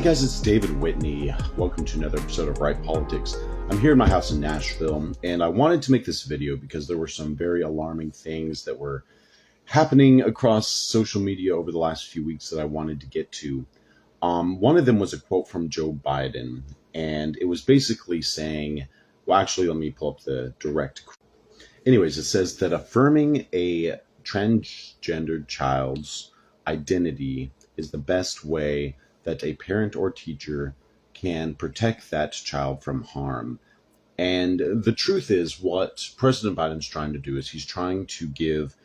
guys, it's David Whitney. Welcome to another episode of Right Politics. I'm here in my house in Nashville, and I wanted to make this video because there were some very alarming things that were happening across social media over the last few weeks that I wanted to get to. One of them was a quote from Joe Biden, and it was basically saying, well, actually, let me pull up the direct quote. Anyways, it says that affirming a transgendered child's identity is the best way that a parent or teacher can protect that child from harm. And the truth is, what President Biden's trying to do is he's trying to give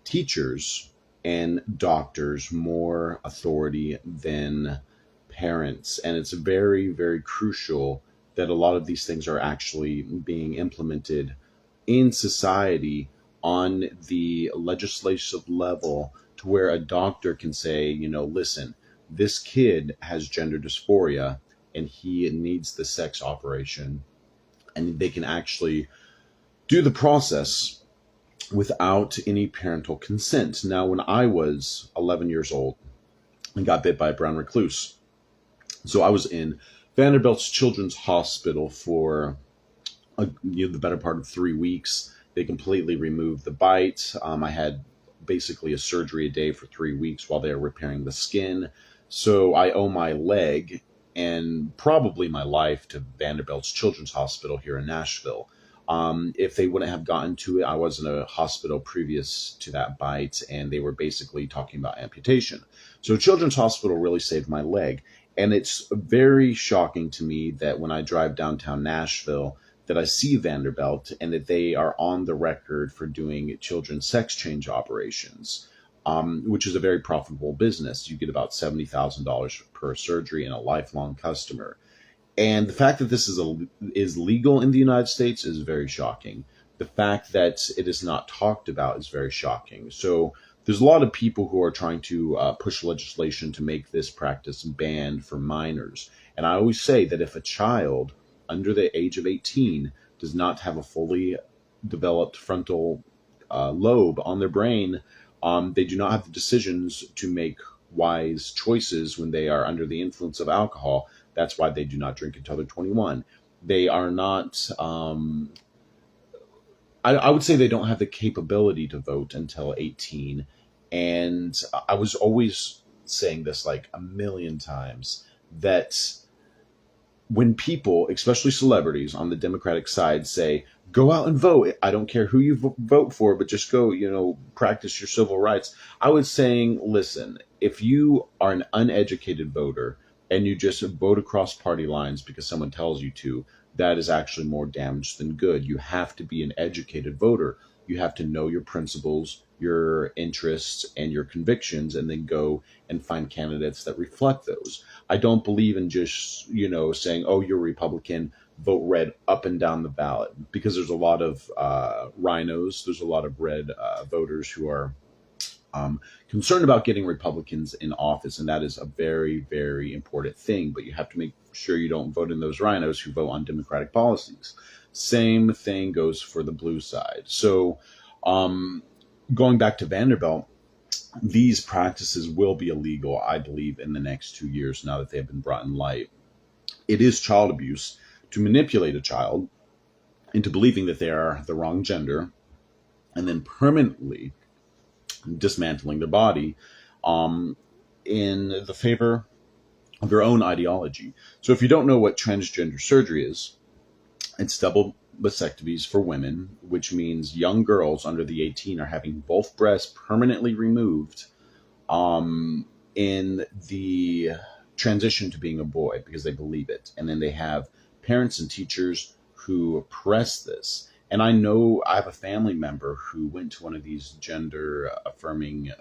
teachers and doctors more authority than parents. And it's very, very crucial that a lot of these things are actually being implemented in society on the legislative level, to where a doctor can say, listen, this kid has gender dysphoria and he needs the sex operation, and they can actually do the process without any parental consent. Now, when I was 11 years old and got bit by a brown recluse, so I was in Vanderbilt's Children's Hospital for the better part of 3 weeks. They completely removed the bite. I had basically a surgery a day for 3 weeks while they were repairing the skin. So I owe my leg and probably my life to Vanderbilt's Children's Hospital here in Nashville. If they wouldn't have gotten to it, I was in a hospital previous to that bite, and they were basically talking about amputation. So Children's Hospital really saved my leg. And it's very shocking to me that when I drive downtown Nashville, that I see Vanderbilt and that they are on the record for doing children's sex change operations, which is a very profitable business. You get about $70,000 per surgery and a lifelong customer. And the fact that this is legal in the United States is very shocking. The fact that it is not talked about is very shocking. So there's a lot of people who are trying to push legislation to make this practice banned for minors. And I always say that if a child under the age of 18 does not have a fully developed frontal lobe on their brain, they do not have the decisions to make wise choices when they are under the influence of alcohol. That's why they do not drink until they're 21. They are not, I would say they don't have the capability to vote until 18. And I was always saying this like a million times, that when people, especially celebrities on the Democratic side, say, go out and vote, I don't care who you vote for, but just go, practice your civil rights. I was saying, listen, if you are an uneducated voter and you just vote across party lines because someone tells you to, that is actually more damage than good. You have to be an educated voter. You have to know your principles, your interests, and your convictions, and then go and find candidates that reflect those. I don't believe in just, saying, oh, you're a Republican, vote red up and down the ballot, because there's a lot of rhinos. There's a lot of red voters who are concerned about getting Republicans in office, and that is a very, very important thing. But you have to make sure you don't vote in those rhinos who vote on Democratic policies. Same thing goes for the blue side. So going back to Vanderbilt, these practices will be illegal, I believe, in the next 2 years now that they have been brought in light. It is child abuse to manipulate a child into believing that they are the wrong gender and then permanently dismantling their body in the favor of their own ideology. So if you don't know what transgender surgery is, it's double mastectomies for women, which means young girls under the 18 are having both breasts permanently removed in the transition to being a boy, because they believe it. And then they have parents and teachers who press this. And I know I have a family member who went to one of these gender affirming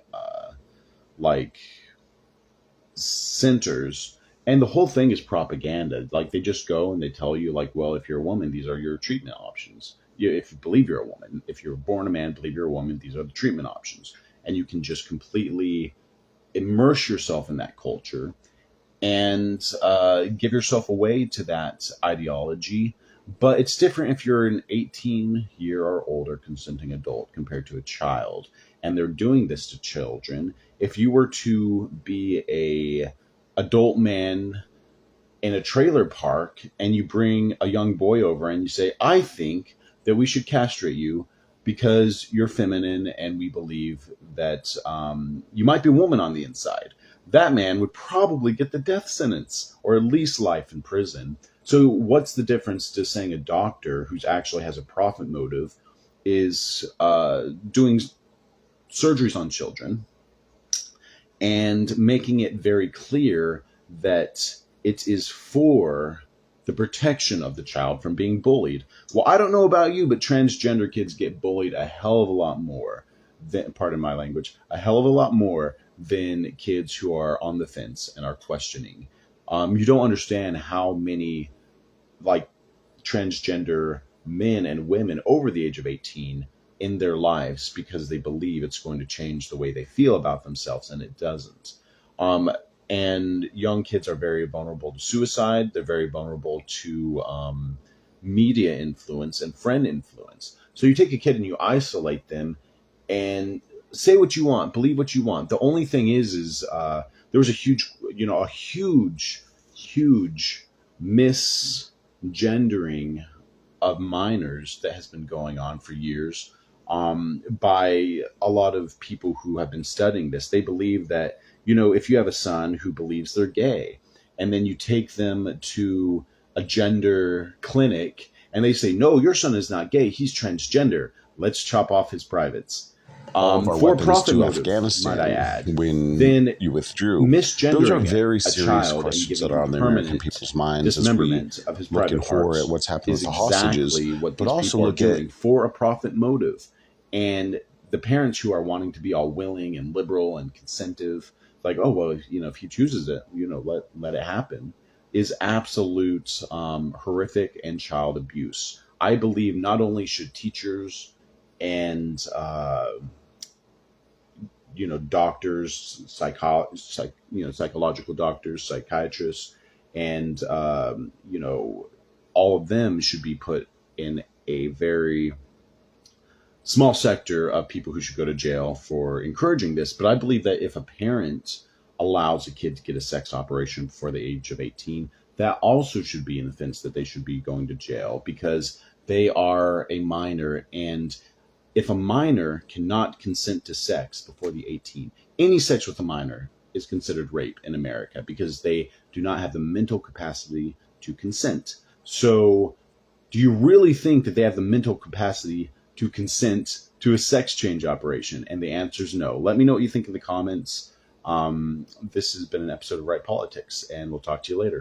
centers, and the whole thing is propaganda. Like, they just go and they tell you, like, well, if you're a woman, these are your treatment options. If you believe you're a woman, if you're born a man, believe you're a woman, these are the treatment options. And you can just completely immerse yourself in that culture and give yourself away to that ideology. But it's different if you're an 18-year or older consenting adult compared to a child, and they're doing this to children. If you were to be a adult man in a trailer park and you bring a young boy over and you say, I think that we should castrate you because you're feminine and we believe that you might be a woman on the inside, that man would probably get the death sentence or at least life in prison. So what's the difference to saying a doctor who actually has a profit motive is doing surgeries on children and making it very clear that it is for the protection of the child from being bullied? Well, I don't know about you, but transgender kids get bullied a hell of a lot more than, pardon my language, a hell of a lot more than kids who are on the fence and are questioning. You don't understand how many like transgender men and women over the age of 18 in their lives because they believe it's going to change the way they feel about themselves, and it doesn't. And young kids are very vulnerable to suicide. They're very vulnerable to media influence and friend influence. So you take a kid and you isolate them and say what you want, believe what you want. The only thing is there was a huge misgendering of minors that has been going on for years by a lot of people who have been studying this. They believe that, if you have a son who believes they're gay, and then you take them to a gender clinic and they say, no, your son is not gay, he's transgender, let's chop off his privates. All of our For weapons profit to motive, Afghanistan, might I add, when then you withdrew. misgendering Those are very a serious child questions and that giving are him on the American permanent people's minds as we dismemberment of his look in private horror parts at what's happening with is the hostages, exactly what but these also people are look doing at for a profit motive. And the parents who are wanting to be all willing and liberal and consentive, like, oh, well, if he chooses it, let it happen, is absolute horrific and child abuse. I believe not only should teachers and doctors, psychological doctors, psychiatrists, and all of them should be put in a very small sector of people who should go to jail for encouraging this. But I believe that if a parent allows a kid to get a sex operation before the age of 18, that also should be an offense that they should be going to jail because they are a minor. And if a minor cannot consent to sex before the 18, any sex with a minor is considered rape in America because they do not have the mental capacity to consent. So do you really think that they have the mental capacity to consent to a sex change operation? And the answer is no. Let me know what you think in the comments. This has been an episode of Right Politics, and we'll talk to you later.